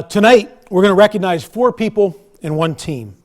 Tonight, we're going to recognize 4 people and 1 team.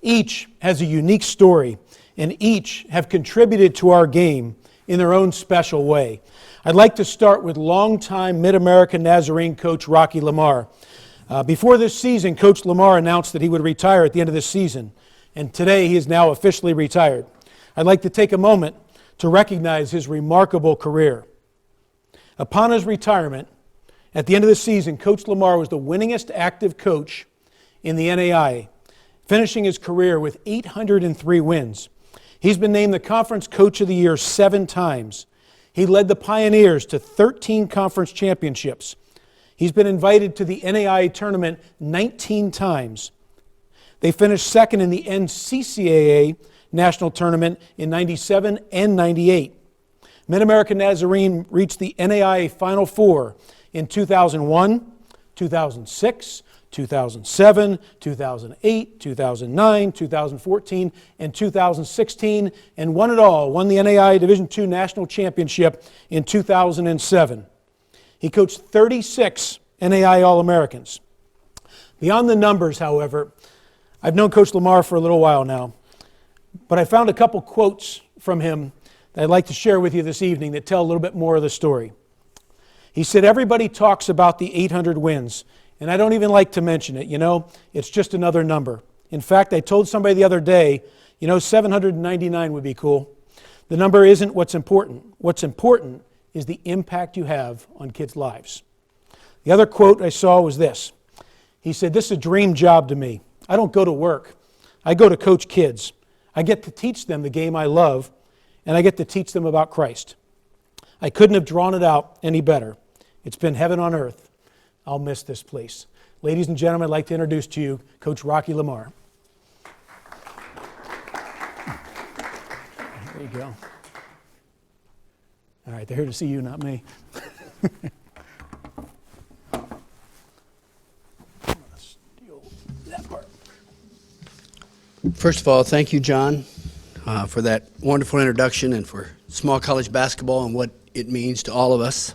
Each has a unique story, and each have contributed to our game in their own special way. I'd like to start with longtime Mid-America Nazarene coach Rocky Lamar. Before this season, Coach Lamar announced that he would retire at the end of this season, and today he is now officially retired. I'd like to take a moment to recognize his remarkable career. Upon his retirement, at the end of the season, Coach Lamar was the winningest active coach in the NAIA, finishing his career with 803 wins. He's been named the Conference Coach of the Year 7 times. He led the Pioneers to 13 conference championships. He's been invited to the NAIA tournament 19 times. They finished second in the NCCAA national tournament in 97 and 98. Mid-America Nazarene reached the NAIA Final Four in 2001, 2006, 2007, 2008, 2009, 2014, and 2016, and won it all, won the NAIA Division II National Championship in 2007. He coached 36 NAIA All-Americans. Beyond the numbers, however, I've known Coach Lamar for a little while now, but I found a couple quotes from him that I'd like to share with you this evening that tell a little bit more of the story. He said, "Everybody talks about the 800 wins, and I don't even like to mention it. It's just another number. In fact, I told somebody the other day, 799 would be cool. The number isn't what's important. What's important is the impact you have on kids' lives." The other quote I saw was this. He said, "This is a dream job to me. I don't go to work. I go to coach kids. I get to teach them the game I love, and I get to teach them about Christ. I couldn't have drawn it out any better. It's been heaven on earth. I'll miss this place." Ladies and gentlemen, I'd like to introduce to you Coach Rocky Lamar. There you go. All right, they're here to see you, not me. Steal that part. First of all, thank you, John, for that wonderful introduction and for small college basketball and what it means to all of us.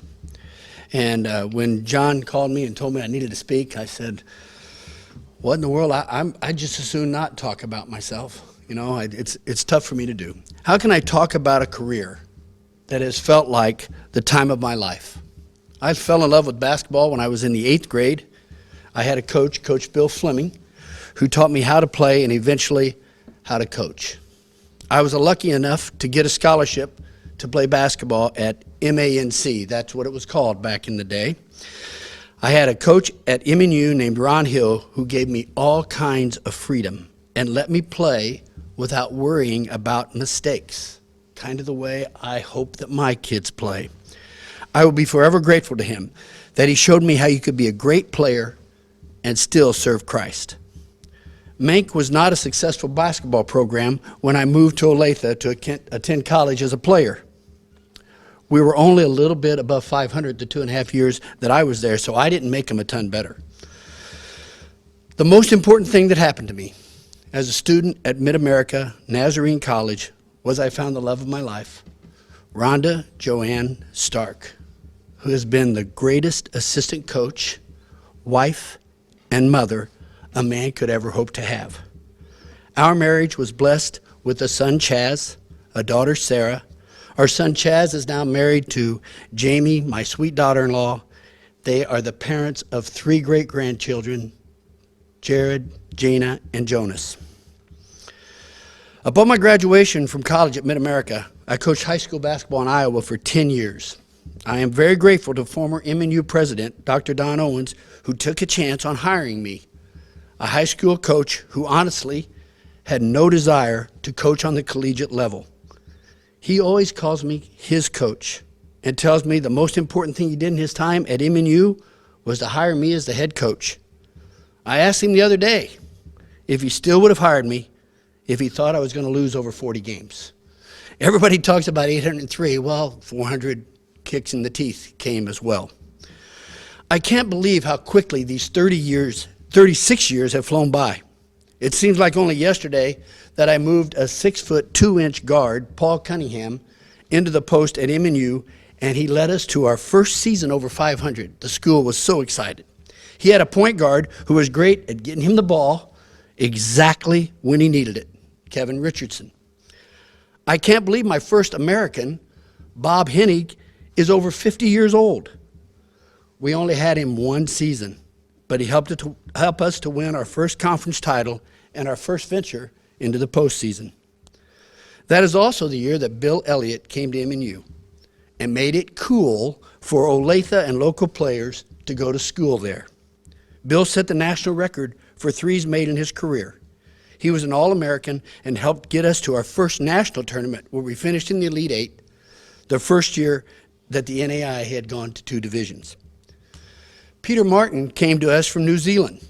And when John called me and told me I needed to speak, I said, "What in the world? I just as soon not talk about myself. It's tough for me to do. How can I talk about a career that has felt like the time of my life? I fell in love with basketball when I was in the 8th grade. I had a coach, Coach Bill Fleming, who taught me how to play and eventually how to coach. I was lucky enough to get a scholarship to play basketball at MANC. That's what it was called back in the day. I had a coach at MNU named Ron Hill who gave me all kinds of freedom and let me play without worrying about mistakes, kind of the way I hope that my kids play. I will be forever grateful to him that he showed me how you could be a great player and still serve Christ. Mank was not a successful basketball program when I moved to Olathe to attend college as a player. We were only a little bit above 500 the 2.5 years that I was there, so I didn't make them a ton better. The most important thing that happened to me as a student at Mid-America Nazarene College was I found the love of my life, Rhonda Joanne Stark, who has been the greatest assistant coach, wife, and mother a man could ever hope to have. Our marriage was blessed with a son, Chaz, a daughter, Sarah. Our son, Chaz, is now married to Jamie, my sweet daughter-in-law. They are the parents of 3 great-grandchildren, Jared, Jana, and Jonas. Upon my graduation from college at Mid-America, I coached high school basketball in Iowa for 10 years. I am very grateful to former MNU president, Dr. Don Owens, who took a chance on hiring me, a high school coach who honestly had no desire to coach on the collegiate level. He always calls me his coach and tells me the most important thing he did in his time at MNU was to hire me as the head coach. I asked him the other day if he still would have hired me if he thought I was going to lose over 40 games. Everybody talks about 803. Well, 400 kicks in the teeth came as well. I can't believe how quickly these 36 years have flown by. It seems like only yesterday that I moved a 6-foot 2-inch guard, Paul Cunningham, into the post at MNU, and he led us to our first season over 500. The school was so excited. He had a point guard who was great at getting him the ball exactly when he needed it, Kevin Richardson. I can't believe my first American, Bob Hennig, is over 50 years old. We only had him one season, but he helped us to win our first conference title and our first venture into the postseason. That is also the year that Bill Elliott came to MNU and made it cool for Olathe and local players to go to school there. Bill set the national record for threes made in his career. He was an All-American and helped get us to our first national tournament where we finished in the Elite Eight, the first year that the NAI had gone to 2 divisions. Peter Martin came to us from New Zealand.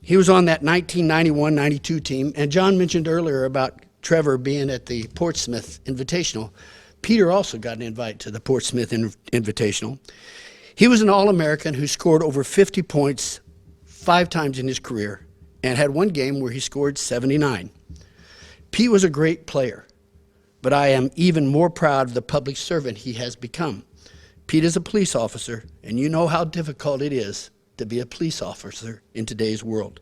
He was on that 1991-92 team, and John mentioned earlier about Trevor being at the Portsmouth Invitational. Peter also got an invite to the Portsmouth Invitational. He was an All-American who scored over 50 points 5 times in his career and had one game where he scored 79. Pete was a great player, but I am even more proud of the public servant he has become. Pete is a police officer, and you know how difficult it is to be a police officer in today's world.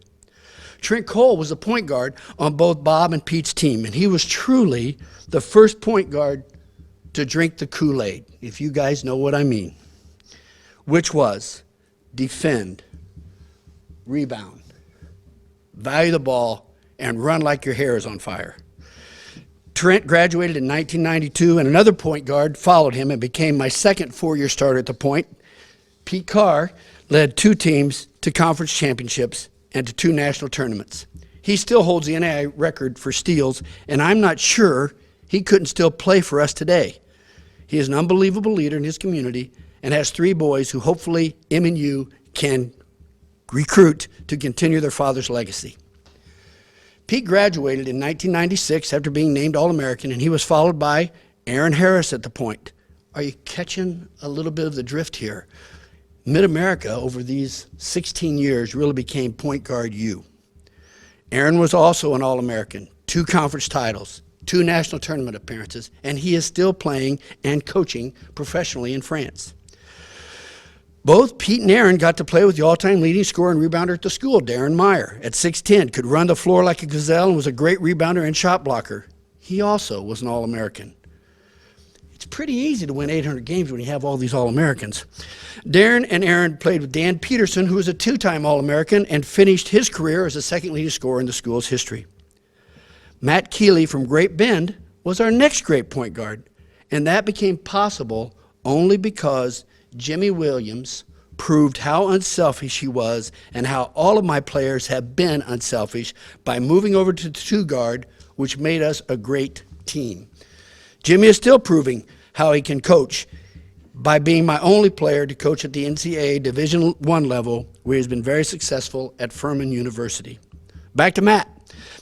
Trent Cole was a point guard on both Bob and Pete's team, and he was truly the first point guard to drink the Kool-Aid, if you guys know what I mean, which was defend, rebound, value the ball, and run like your hair is on fire. Trent graduated in 1992, and another point guard followed him and became my second 4-year starter at the point. Pete Carr led 2 teams to conference championships and to 2 national tournaments. He still holds the NAI record for steals, and I'm not sure he couldn't still play for us today. He is an unbelievable leader in his community and has 3 boys who hopefully MNU can recruit to continue their father's legacy. Pete graduated in 1996 after being named All-American, and he was followed by Aaron Harris at the point. Are you catching a little bit of the drift here? Mid-America, over these 16 years, really became point guard U. Aaron was also an All-American, 2 conference titles, 2 national tournament appearances, and he is still playing and coaching professionally in France. Both Pete and Aaron got to play with the all-time leading scorer and rebounder at the school, Darren Meyer. At 6'10", could run the floor like a gazelle and was a great rebounder and shot blocker. He also was an All-American. It's pretty easy to win 800 games when you have all these All-Americans. Darren and Aaron played with Dan Peterson, who was a 2-time All-American and finished his career as the second leading scorer in the school's history. Matt Keeley from Great Bend was our next great point guard, and that became possible only because Jimmy Williams proved how unselfish he was and how all of my players have been unselfish by moving over to the 2 guard, which made us a great team. Jimmy is still proving how he can coach by being my only player to coach at the NCAA Division I level, where he's been very successful at Furman University. Back to Matt.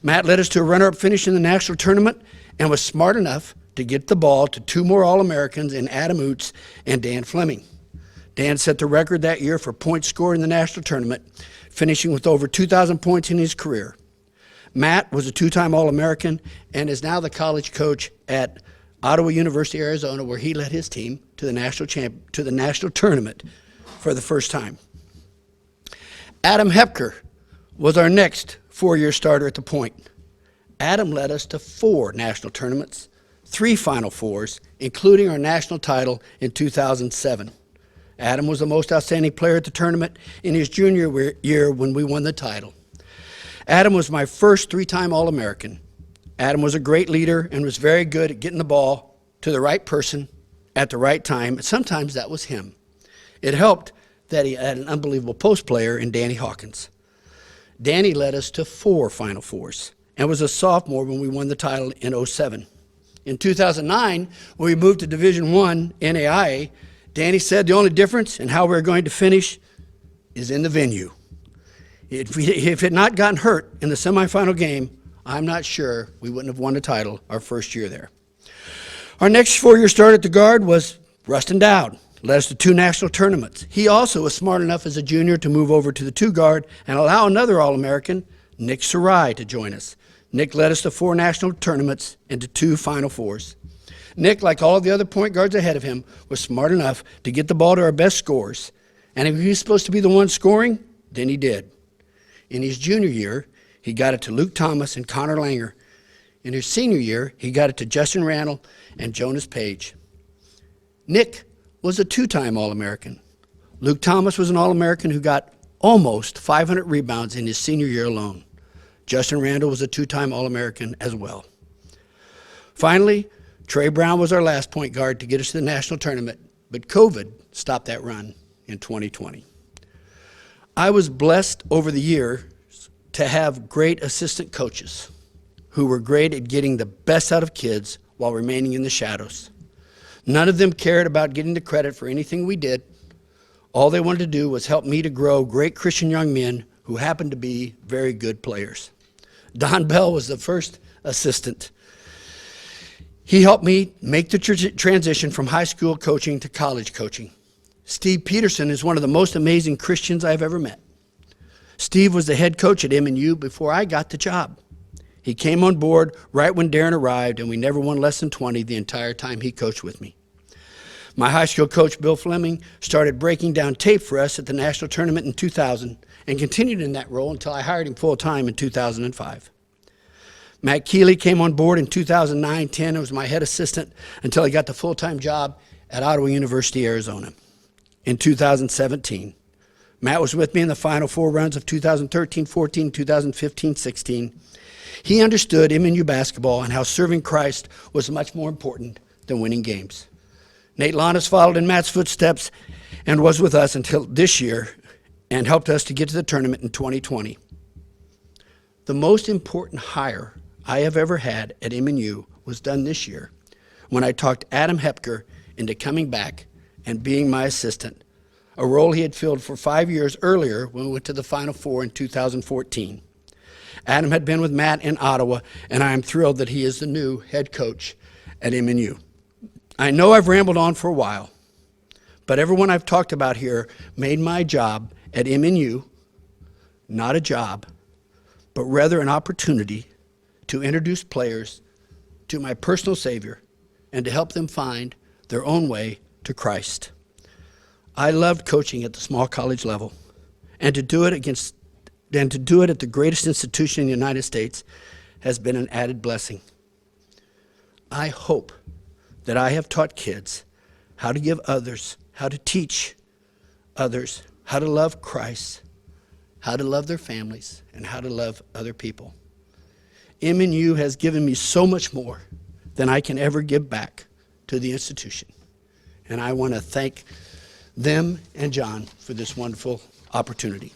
Matt led us to a runner-up finish in the national tournament and was smart enough to get the ball to 2 more All-Americans in Adam Oots and Dan Fleming. Dan set the record that year for points scored in the national tournament, finishing with over 2,000 points in his career. Matt was a 2-time All-American and is now the college coach at Ottawa University, Arizona, where he led his team to the national tournament for the first time. Adam Hepker was our next 4-year starter at the point. Adam led us to 4 national tournaments, 3 Final Fours, including our national title in 2007. Adam was the most outstanding player at the tournament in his junior year when we won the title. Adam was my first 3-time All-American. Adam was a great leader and was very good at getting the ball to the right person at the right time, and sometimes that was him. It helped that he had an unbelievable post player in Danny Hawkins. Danny led us to 4 Final Fours and was a sophomore when we won the title in 2007. In 2009, when we moved to Division I NAIA, Danny said the only difference in how we're going to finish is in the venue. If it had not gotten hurt in the semifinal game, I'm not sure we wouldn't have won the title our first year there. Our next 4-year starter at the guard was Rustin Dowd. Led us to 2 national tournaments. He also was smart enough as a junior to move over to the 2 guard and allow another All-American, Nick Sarai, to join us. Nick led us to 4 national tournaments and to 2 Final Fours. Nick, like all of the other point guards ahead of him, was smart enough to get the ball to our best scorers. And if he was supposed to be the one scoring, than he did. In his junior year, he got it to Luke Thomas and Connor Langer. In his senior year, he got it to Justin Randall and Jonas Page. Nick was a two-time All-American. Luke Thomas was an All-American who got almost 500 rebounds in his senior year alone. Justin Randall was a two-time All-American as well. Finally, Trey Brown was our last point guard to get us to the national tournament, but COVID stopped that run in 2020. I was blessed over the years to have great assistant coaches who were great at getting the best out of kids while remaining in the shadows. None of them cared about getting the credit for anything we did. All they wanted to do was help me to grow great Christian young men who happened to be very good players. Don Bell was the first assistant. He helped me make the transition from high school coaching to college coaching. Steve Peterson is one of the most amazing Christians I've ever met. Steve was the head coach at MNU before I got the job. He came on board right when Darren arrived, and we never won less than 20 the entire time he coached with me. My high school coach, Bill Fleming, started breaking down tape for us at the national tournament in 2000 and continued in that role until I hired him full-time in 2005. Matt Keeley came on board in 2009-10 and was my head assistant until he got the full-time job at Ottawa University, Arizona. In 2017, Matt was with me in the Final Four runs of 2013-14, 2015-16. He understood MNU basketball and how serving Christ was much more important than winning games. Nate Lannis followed in Matt's footsteps and was with us until this year and helped us to get to the tournament in 2020. The most important hire I have ever had at MNU was done this year when I talked Adam Hepker into coming back and being my assistant, a role he had filled for 5 years earlier when we went to the Final Four in 2014. Adam had been with Matt in Ottawa, and I am thrilled that he is the new head coach at MNU. I know I've rambled on for a while, but everyone I've talked about here made my job at MNU not a job, but rather an opportunity to introduce players to my personal Savior and to help them find their own way to Christ. I loved coaching at the small college level, and to do it at the greatest institution in the United States has been an added blessing. I hope that I have taught kids how to give others, how to teach others, how to love Christ, how to love their families, and how to love other people. MNU has given me so much more than I can ever give back to the institution. And I want to thank them and John for this wonderful opportunity.